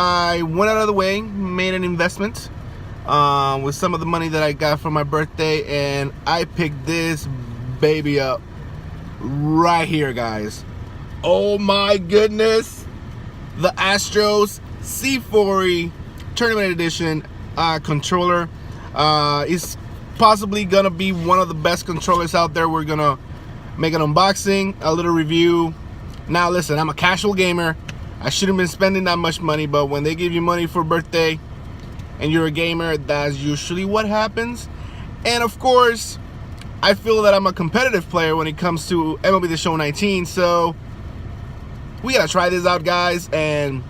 I went out of the way, made an investment with some of the money that I got for my birthday, and I picked this baby up right here, guys. Oh my goodness, the ASTRO's C40 Tournament Edition controller is possibly gonna be one of the best controllers out there. We're gonna make an unboxing, a little review. Now listen, I'm a casual gamer. I shouldn't have been spending that much money, but when they give you money for birthday and you're a gamer, that's usually what happens. And of course, I feel that I'm a competitive player when it comes to MLB The Show 19, so we gotta try this out, guys, and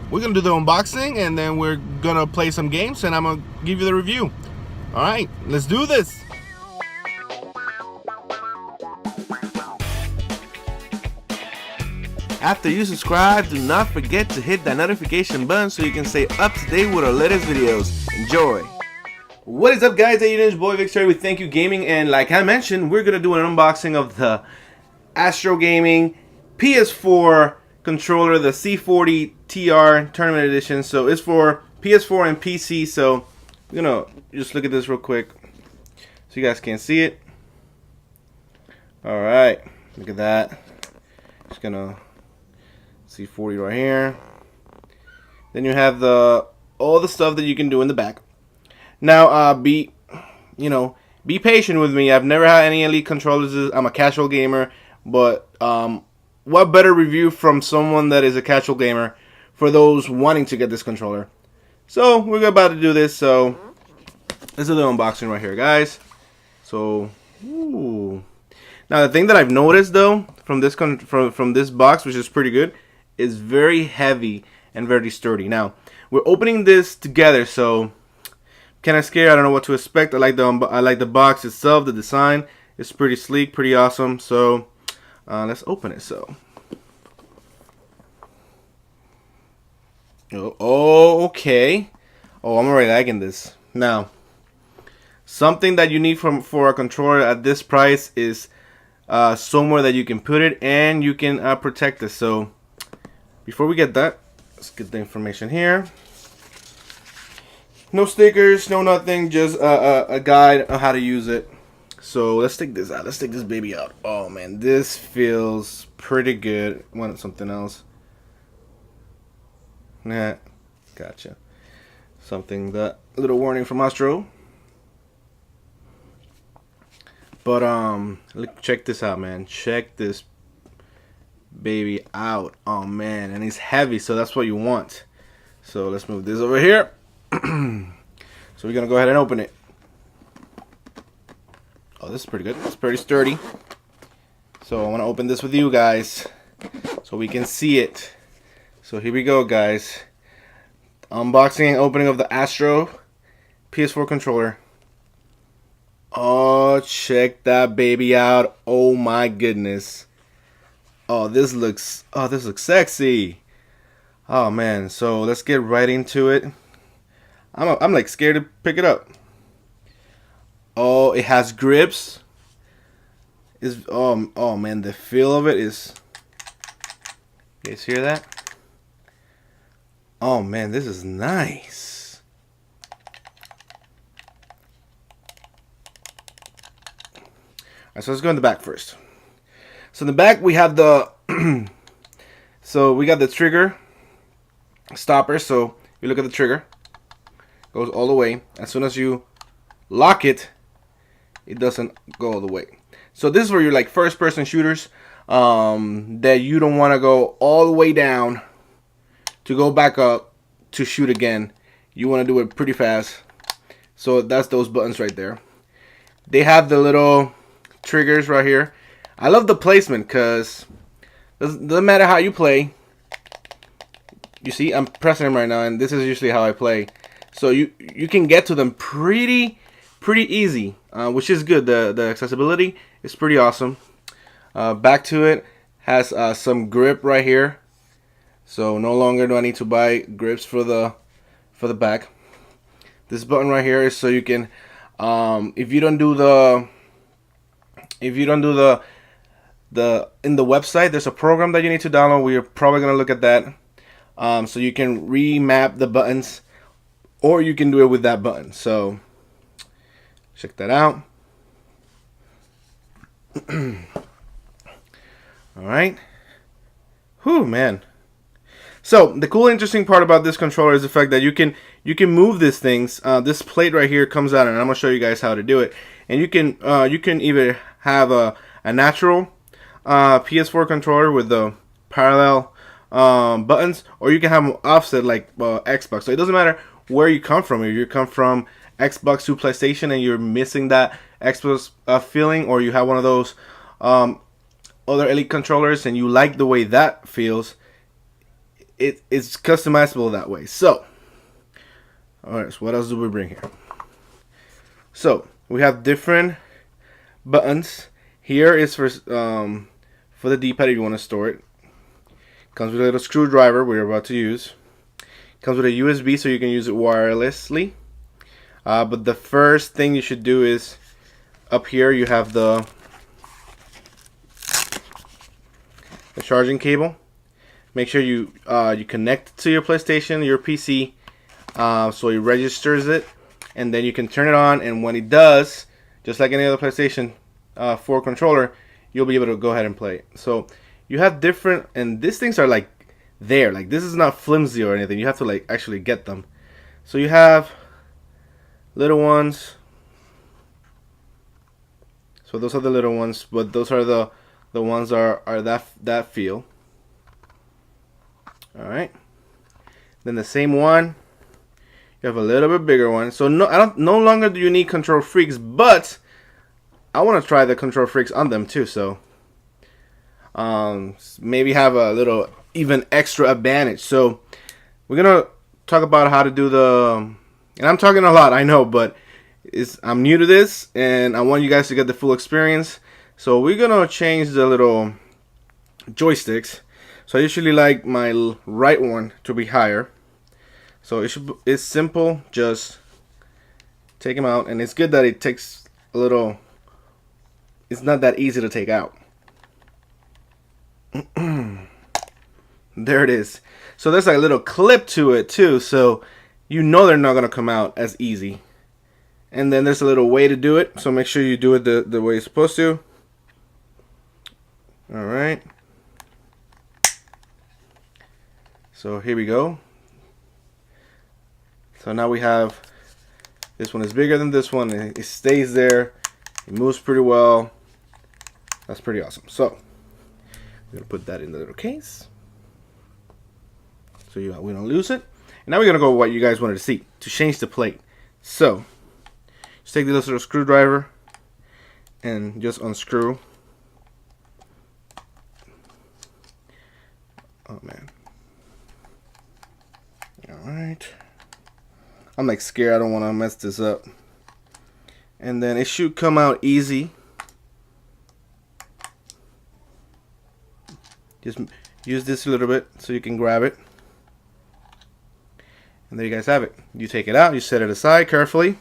we're gonna do the unboxing, and then we're gonna play some games, and I'm gonna give you the review. All right, let's do this. After you subscribe, do not forget to hit that notification button so you can stay up to date with our latest videos. Enjoy! What is up, guys? It's your boy Victor with Thank You Gaming, and like I mentioned, we're gonna do an unboxing of the ASTRO Gaming PS4 controller, the C40 TR Tournament Edition. So it's for PS4 and PC. So we're gonna just look at this real quick so you guys can see it. All right, look at that. Just gonna C40 right here. Then you have all the stuff that you can do in the back. Now, be patient with me. I've never had any Elite controllers. I'm a casual gamer, but what better review from someone that is a casual gamer for those wanting to get this controller? So we're about to do this. So this is the unboxing right here, guys. So, ooh. Now the thing that I've noticed though from this box, which is pretty good, is very heavy and very sturdy. Now we're opening this together, so kind of scared. I don't know what to expect. I like the box itself. The design is pretty sleek, pretty awesome. So let's open it. So okay. Oh, I'm already liking this. Now something that you need for a controller at this price is somewhere that you can put it and you can protect it. So before we get that, let's get the information here. No stickers, no nothing, just a guide on how to use it. So let's take this out. Let's take this baby out. Oh man, this feels pretty good. Want something else? Nah, gotcha. Something that a little warning from ASTRO. But look, check this out, man. Check this baby out. Oh man, and it's heavy, so that's what you want. So let's move this over here. So we're gonna go ahead and open it. Oh, this is pretty good. It's pretty sturdy. So I want to open this with you guys so we can see it. So here we go, guys. Unboxing and opening of the ASTRO PS4 controller. Oh, check that baby out. Oh my goodness. Oh, this looks sexy. Oh man, so let's get right into it. I'm like scared to pick it up. Oh, it has grips. Oh man, the feel of it is. You guys hear that? Oh man, this is nice. Alright, so let's go in the back first. So in the back we have the so we got the trigger stopper. So you look at the trigger, goes all the way. As soon as you lock it, it doesn't go all the way. So this is for your like first person shooters that you don't want to go all the way down to go back up to shoot again. You want to do it pretty fast. So that's those buttons right there. They have the little triggers right here. I love the placement because doesn't matter how you play. You see, I'm pressing them right now, and this is usually how I play. So you can get to them pretty easy, which is good. The accessibility is pretty awesome. Back to it has some grip right here. So no longer do I need to buy grips for the back. This button right here is so you can, if you don't do the in the website, there's a program that you need to download. We're probably gonna look at that. So you can remap the buttons, or you can do it with that button. So check that out. All right. Whew, man. So the cool, interesting part about this controller is the fact that you can move these things. This plate right here comes out, and I'm gonna show you guys how to do it. And you can either have a natural PS4 controller with the parallel buttons, or you can have them offset like Xbox. So it doesn't matter where you come from. If you come from Xbox to PlayStation and you're missing that Xbox feeling, or you have one of those other Elite controllers and you like the way that feels, it's customizable that way. So, alright, so what else do we bring here? So, we have different buttons. Here is for the D-pad if you want to store it. Comes with a little screwdriver we're about to use. Comes with a USB so you can use it wirelessly. But the first thing you should do is, up here you have the charging cable. Make sure you connect it to your PlayStation, your PC, so it registers it, and then you can turn it on. And when it does, just like any other PlayStation 4 controller, you'll be able to go ahead and play it. So you have different, and these things are like there, like this is not flimsy or anything. You have to like actually get them. So you have little ones. So those are the little ones, but those are the ones are that feel. All right. Then the same one, you have a little bit bigger one. So no longer do you need control freaks, but I want to try the control freaks on them too. So maybe have a little even extra advantage. So we're gonna talk about how to do the, and I'm talking a lot, I know, but I'm new to this and I want you guys to get the full experience. So we're gonna change the little joysticks. So I usually like my right one to be higher. So it's simple, just take them out, and it's good that it takes a little, it's not that easy to take out. There it is. So there's like a little clip to it too, so you know they're not gonna come out as easy. And then there's a little way to do it, so make sure you do it the way you're supposed to. Alright. So here we go. So now we have, this one is bigger than this one. It stays there. It moves pretty well. That's pretty awesome. So we're gonna put that in the little case, so we don't lose it. And now we're gonna go with what you guys wanted to see, to change the plate. So just take this little screwdriver and just unscrew. Oh man. Alright. I'm like scared, I don't want to mess this up. And then it should come out easy. Just use this a little bit so you can grab it. And there you guys have it. You take it out, you set it aside carefully.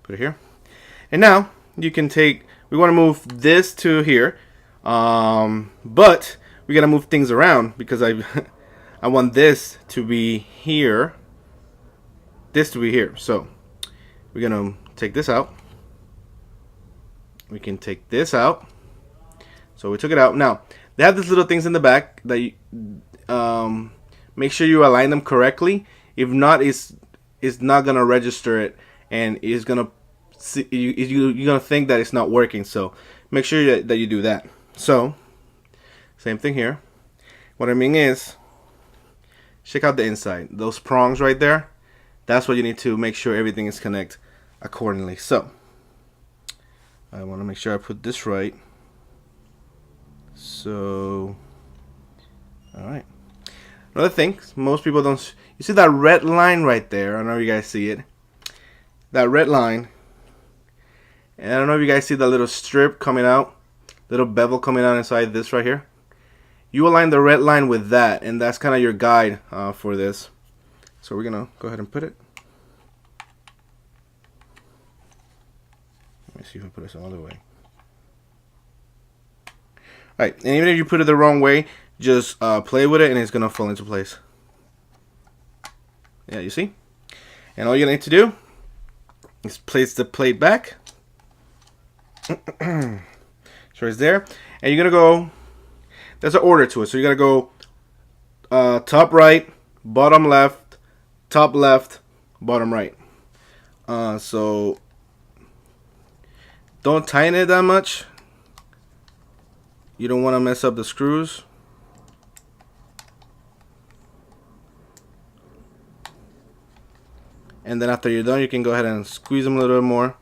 Put it here. And now you can take, we want to move this to here. But we got to move things around because I want this to be here. This to be here. So we're going to take this out. We can take this out. So we took it out. Now, they have these little things in the back that you, make sure you align them correctly. If not, it's not going to register it, and it's going to see, you're going to think that it's not working. So make sure that you do that. So same thing here. What I mean is, check out the inside. Those prongs right there, that's what you need to make sure everything is connected accordingly. So I want to make sure I put this right. So, alright. Another thing, most people don't, you see that red line right there? I don't know if you guys see it. That red line. And I don't know if you guys see that little strip coming out, little bevel coming out inside this right here. You align the red line with that, and that's kind of your guide for this. So we're gonna go ahead and put it. Let me see if I put it some other way. Alright, and even if you put it the wrong way, just play with it and it's gonna fall into place. Yeah, you see? And all you need to do is place the plate back. So it's there. And you're going to go, there's an order to it. So you're going to go top right, bottom left, top left, bottom right. So don't tighten it that much. You don't want to mess up the screws. And then after you're done, you can go ahead and squeeze them a little bit more.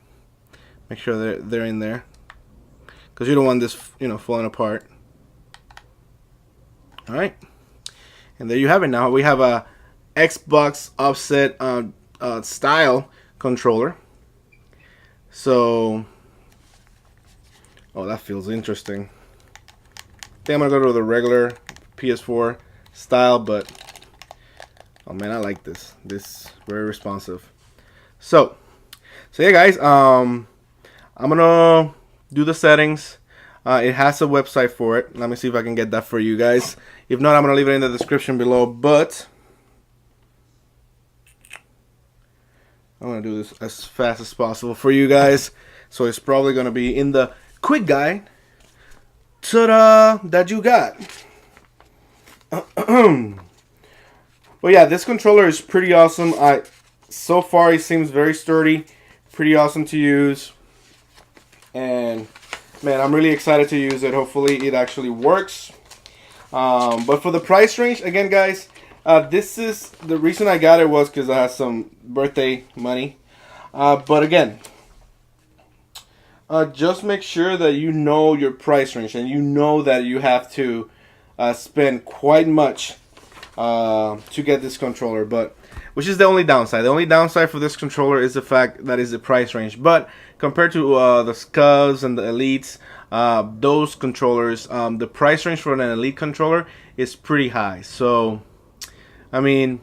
Make sure they're in there, because you don't want this, you know, falling apart. All right, and there you have it. Now we have a Xbox offset style controller. So, oh, that feels interesting. I think I'm gonna go to the regular PS4 style, but oh man, I like this. This very responsive. So yeah, guys. I'm gonna do the settings. It has a website for it. Let me see if I can get that for you guys. If not, I'm gonna leave it in the description below. But I'm gonna do this as fast as possible for you guys. So it's probably gonna be in the quick guide that you got. But yeah, this controller is pretty awesome. So far it seems very sturdy, pretty awesome to use, and man, I'm really excited to use it. Hopefully it actually works. But for the price range, again, guys, this is the reason I got it was because I had some birthday money. But again, just make sure that you know your price range and you know that you have to spend quite much to get this controller, but which is the only downside. The only downside for this controller is the fact that is the price range. But compared to the Scuvs and the Elites, those controllers, the price range for an Elite controller is pretty high. So, I mean,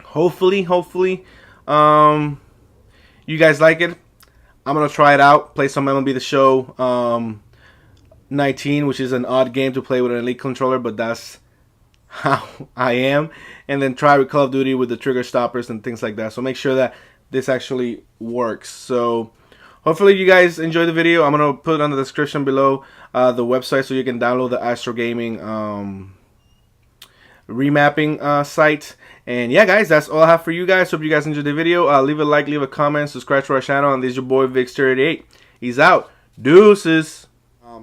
hopefully, you guys like it. I'm gonna try it out. Play some MLB The Show 19, which is an odd game to play with an Elite controller, but that's how I am. And then try with Call of Duty with the trigger stoppers and things like that. So make sure that this actually works. So hopefully you guys enjoy the video. I'm gonna put on the description below the website so you can download the ASTRO Gaming remapping site. And yeah, guys, that's all I have for you guys. Hope you guys enjoyed the video. Leave a like, leave a comment, subscribe to our channel, and this is your boy Vix38. He's out. Deuces.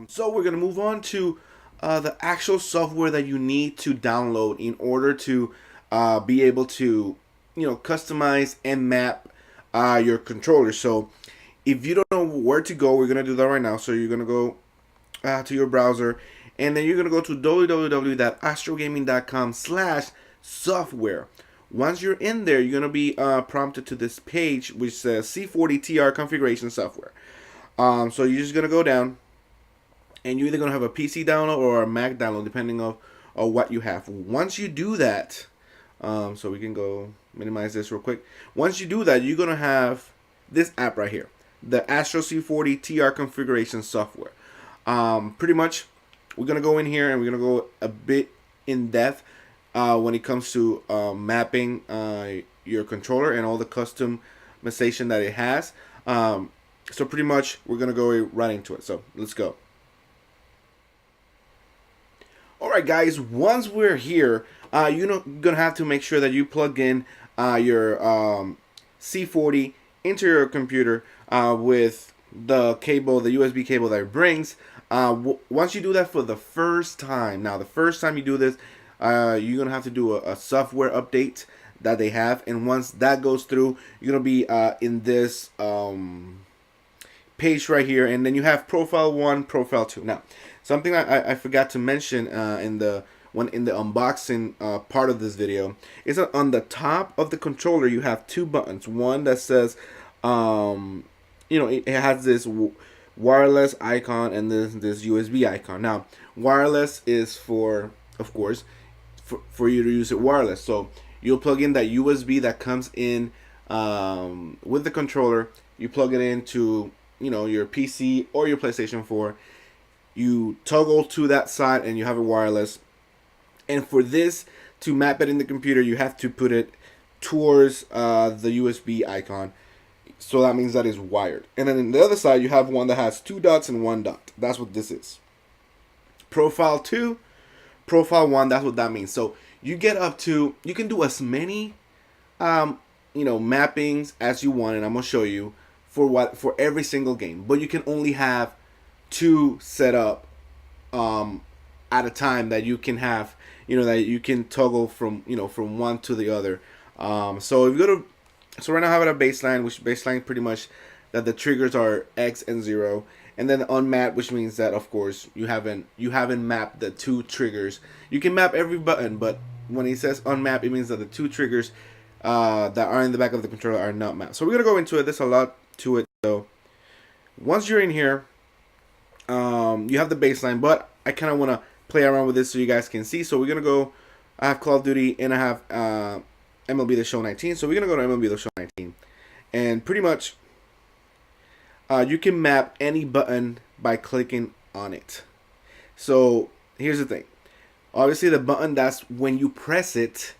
So we're gonna move on to the actual software that you need to download in order to be able to, you know, customize and map your controller. So if you don't know where to go, we're gonna do that right now. So you're gonna go to your browser, and then you're gonna go to www.astrogaming.com/software. Once you're in there, you're gonna be prompted to this page which says C40TR configuration software. So you're just gonna go down, and you're either going to have a PC download or a Mac download, depending on what you have. Once you do that, so we can go minimize this real quick. Once you do that, you're going to have this app right here, the Astro C40 TR configuration software. Pretty much, we're going to go in here and we're going to go a bit in depth when it comes to mapping your controller and all the customization that it has. So pretty much, we're going to go right into it. So let's go. Alright guys, once we're here, you're going to have to make sure that you plug in your C40 into your computer with the cable, the USB cable that it brings. Once you do that for the first time, now the first time you do this, you're going to have to do a software update that they have. And once that goes through, you're going to be in this page right here. And then you have Profile 1, Profile 2. Now, something I forgot to mention in the unboxing part of this video is that on the top of the controller you have two buttons. One that says, you know, it has this wireless icon and this USB icon. Now, wireless is for, of course, for you to use it wireless. So you'll plug in that USB that comes in with the controller. You plug it into, you know, your PC or your PlayStation 4. You toggle to that side and you have it wireless. And for this to map it in the computer, you have to put it towards the USB icon. So that means that is wired. And then on the other side, you have one that has 2 dots and 1 dot. That's what this is. Profile 2, profile 1, that's what that means. So you get up to, you can do as many, mappings as you want, and I'm going to show you for every single game. But you can only have 2 set up at a time that you can have, that you can toggle from, from one to the other. So if you go to, so right now I have it at baseline, which baseline pretty much that the triggers are X and 0, and then unmapped, which means that of course you haven't mapped the 2 triggers. You can map every button, but when it says unmapped, it means that the 2 triggers that are in the back of the controller are not mapped. So we're gonna go into it. There's a lot to it. So once you're in here, you have the baseline, but I kind of want to play around with this so you guys can see. So we're gonna go. I have Call of Duty and I have MLB The Show 19. So we're gonna go to MLB The Show 19, and pretty much you can map any button by clicking on it. So here's the thing. Obviously, the button, that's when you press it,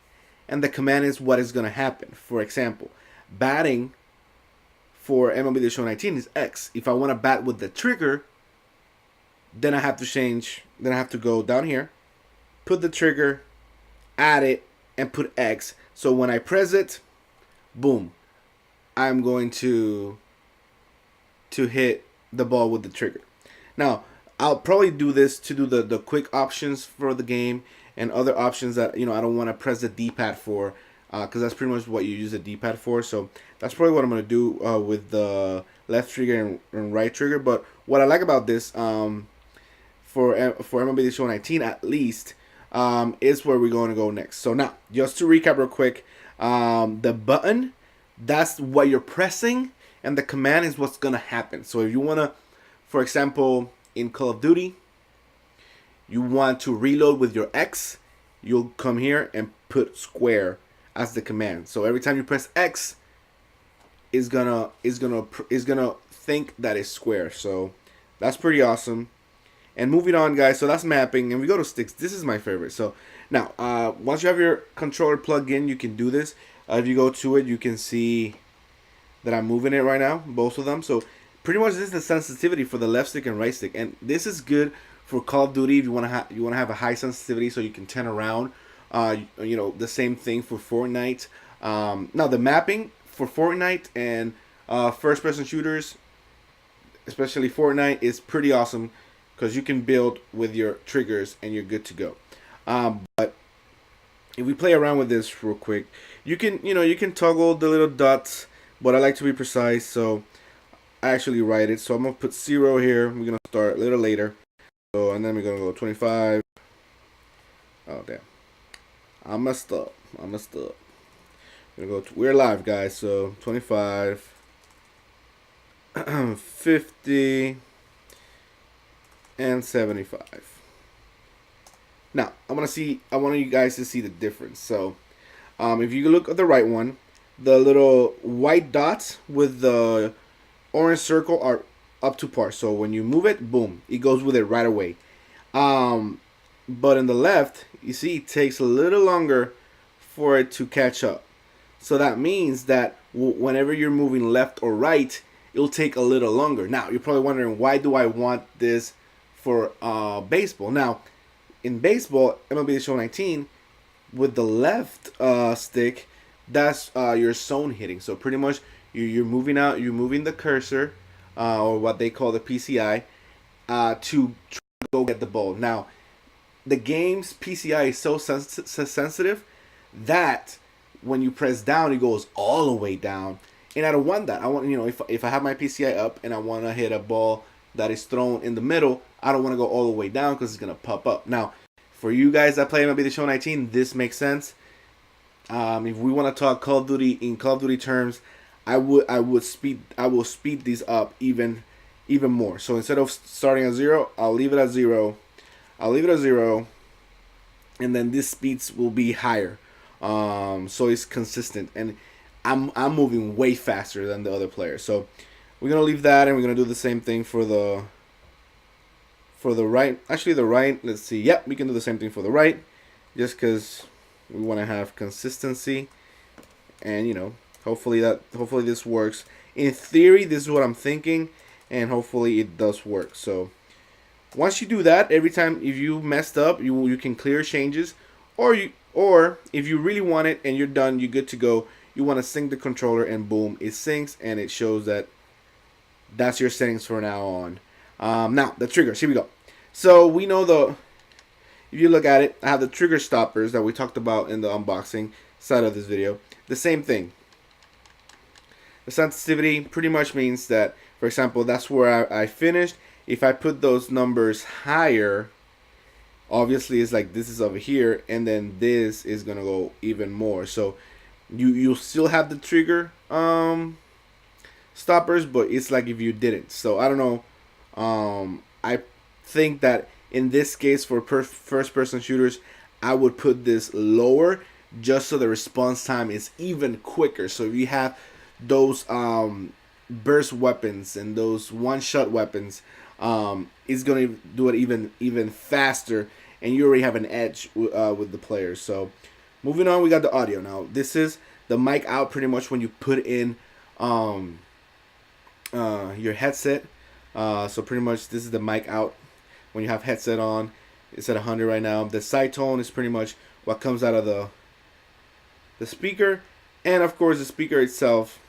and the command is what is gonna happen. For example, batting for MLB The Show 19 is X. If I want to bat with the trigger, then I have to change. Then I have to go down here, put the trigger, add it, and put X. So when I press it, boom, I'm going to hit the ball with the trigger. Now, I'll probably do this to do the quick options for the game and other options that, I don't want to press the D-pad for, because that's pretty much what you use the D-pad for. So that's probably what I'm going to do with the left trigger and right trigger. But what I like about this, for MLB The Show 19 at least, is where we're going to go next. So now, just to recap real quick, the button, that's what you're pressing, and the command is what's going to happen. So if you want to, for example, in Call of Duty, you want to reload with your X, you'll come here and put square as the command. So every time you press X, is gonna think that it's square. So that's pretty awesome. And moving on, guys, so that's mapping, and we go to sticks. This is my favorite. So now, once you have your controller plugged in, you can do this. If you go to it, you can see that I'm moving it right now, both of them. So pretty much this is the sensitivity for the left stick and right stick, and this is good for Call of Duty if you want to have a high sensitivity, so you can turn around. The same thing for Fortnite. Now the mapping for Fortnite and first-person shooters, especially Fortnite, is pretty awesome, because you can build with your triggers and you're good to go. But if we play around with this real quick, you can toggle the little dots, but I like to be precise, so I actually write it. So I'm gonna put 0 here. We're gonna start a little later. So, and then we're gonna go 25. Oh damn, I messed up. We're live, guys. So 25, 50. And 75. Now I want you guys to see the difference. So if you look at the right one, the little white dots with the orange circle are up to par. So when you move it, boom, it goes with it right away. But in the left, you see it takes a little longer for it to catch up. So that means that whenever you're moving left or right, it'll take a little longer. Now you're probably wondering, why do I want this for baseball? Now, in baseball, MLB The Show 19, with the left stick, that's your zone hitting. So pretty much you're moving the cursor, or what they call the PCI, to try to go get the ball. Now, the game's PCI is so sensitive that when you press down, it goes all the way down. And I don't want that. I want, if I have my PCI up and I want to hit a ball that is thrown in the middle, I don't want to go all the way down because it's going to pop up. Now, for you guys that play MLB The Show 19, this makes sense. If we want to talk Call of Duty in Call of Duty terms, I will speed these up even more. So instead of starting at 0, I'll leave it at 0. And then these speeds will be higher. So it's consistent, and I'm moving way faster than the other player. So we're gonna leave that, and we're gonna do the same thing for the right. Actually, the right. Let's see. Yep, we can do the same thing for the right, just because we want to have consistency. and you know, hopefully this works. In theory, this is what I'm thinking, and hopefully it does work. So once you do that, every time if you messed up, you can clear changes, or if you really want it and you're done, you're good to go. You want to sync the controller, and boom, it syncs and it shows that that's your settings for now on. Now the triggers. Here we go. So we know if you look at it, I have the trigger stoppers that we talked about in the unboxing side of this video. The same thing. The sensitivity pretty much means that, for example, that's where I finished. If I put those numbers higher, obviously it's like this is over here, and then this is gonna go even more. So you'll still have the trigger stoppers, but it's like if you didn't. So I don't know. I think that in this case for first-person shooters, I would put this lower just so the response time is even quicker. So if you have those burst weapons and those one-shot weapons, it's going to do it even faster, and you already have an edge with the players. So moving on, we got the audio. Now this is the mic out pretty much when you put in your headset. So pretty much this is the mic out when you have headset on. It's at 100 right now. The side tone is pretty much what comes out of the speaker, and of course the speaker itself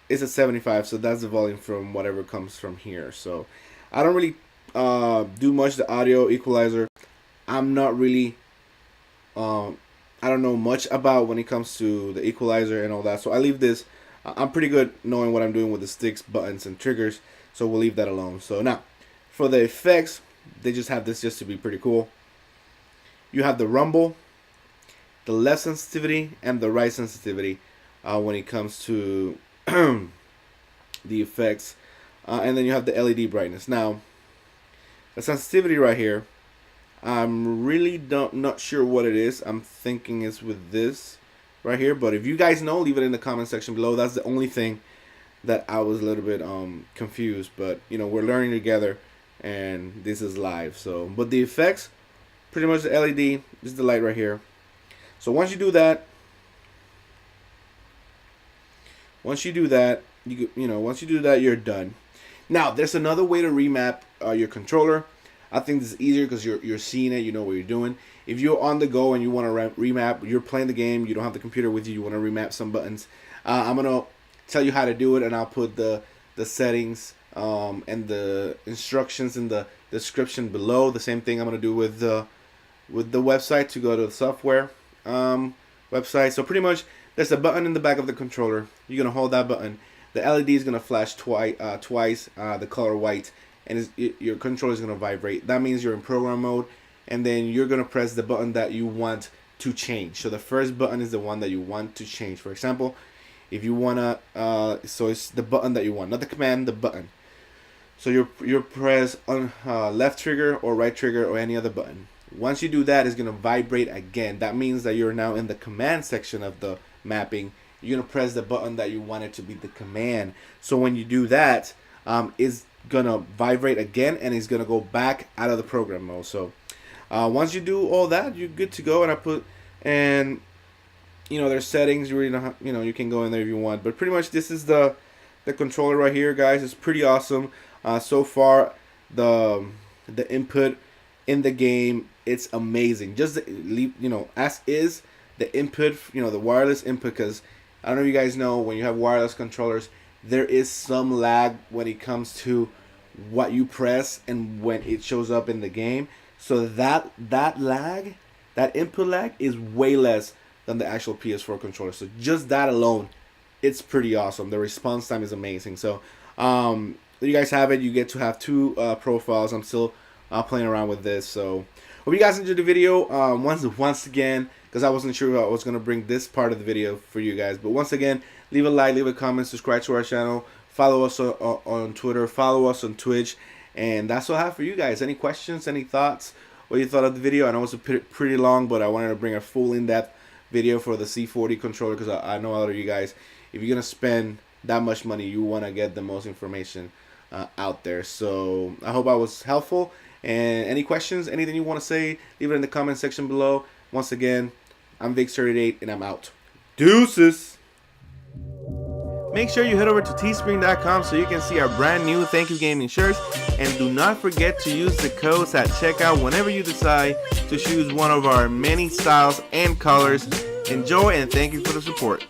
is at 75, so that's the volume from whatever comes from here. So I don't really do much the audio equalizer. I'm not really I don't know much about when it comes to the equalizer and all that, so I leave this. I'm pretty good knowing what I'm doing with the sticks, buttons, and triggers, so we'll leave that alone. So now for the effects, they just have this just to be pretty cool. You have the rumble, the left sensitivity, and the right sensitivity when it comes to the effects, and then you have the LED brightness. Now the sensitivity right here, I'm really not sure what it is. I'm thinking it's with this right here, but if you guys know, leave it in the comment section below. That's the only thing that I was a little bit confused, but you know, we're learning together and this is live. So but the effects, pretty much the LED is the light right here. So once you do that, you're done. Now there's another way to remap your controller. I think this is easier because you're seeing it, you know what you're doing. If you're on the go and you want to remap, you're playing the game, you don't have the computer with you, you want to remap some buttons, I'm gonna tell you how to do it, and I'll put the settings and the instructions in the description below. The same thing I'm gonna do with the website to go to the software website. So pretty much there's a button in the back of the controller. You're gonna hold that button. The LED is gonna flash twice the color white, and your controller is gonna vibrate. That means you're in program mode, and then you're gonna press the button that you want to change. So the first button is the one that you want to change. For example, if you wanna, so it's the button that you want, not the command, the button. So you press on left trigger or right trigger or any other button. Once you do that, it's gonna vibrate again. That means that you're now in the command section of the mapping. You're gonna press the button that you want it to be the command. So when you do that, it's gonna vibrate again, and it's gonna go back out of the program mode. So once you do all that, you're good to go. And you know, there's settings. You really don't have, you know, you can go in there if you want. But pretty much this is the controller right here, guys. It's pretty awesome. So far, the input in the game, it's amazing. Just you know, as is the input, you know, the wireless input, because I don't know if you guys know, when you have wireless controllers, there is some lag when it comes to what you press and when it shows up in the game. So that lag, that input lag, is way less than the actual PS4 controller. So just that alone, it's pretty awesome. The response time is amazing. So you guys have it. You get to have two profiles. I'm still playing around with this. So hope you guys enjoyed the video. Once again, because I wasn't sure I was going to bring this part of the video for you guys. But once again, leave a like, leave a comment, subscribe to our channel, follow us on Twitter, follow us on Twitch. And that's what I have for you guys. Any questions, any thoughts, what you thought of the video? I know it's pretty long, but I wanted to bring a full in-depth video for the C40 controller, because I know a lot of you guys, if you're going to spend that much money, you want to get the most information out there. So I hope I was helpful. And any questions, anything you want to say, leave it in the comment section below. Once again, I'm Vic38, and I'm out. Deuces. Make sure you head over to teespring.com so you can see our brand new Thank You Gaming shirts, and do not forget to use the codes at checkout whenever you decide to choose one of our many styles and colors. Enjoy, and thank you for the support.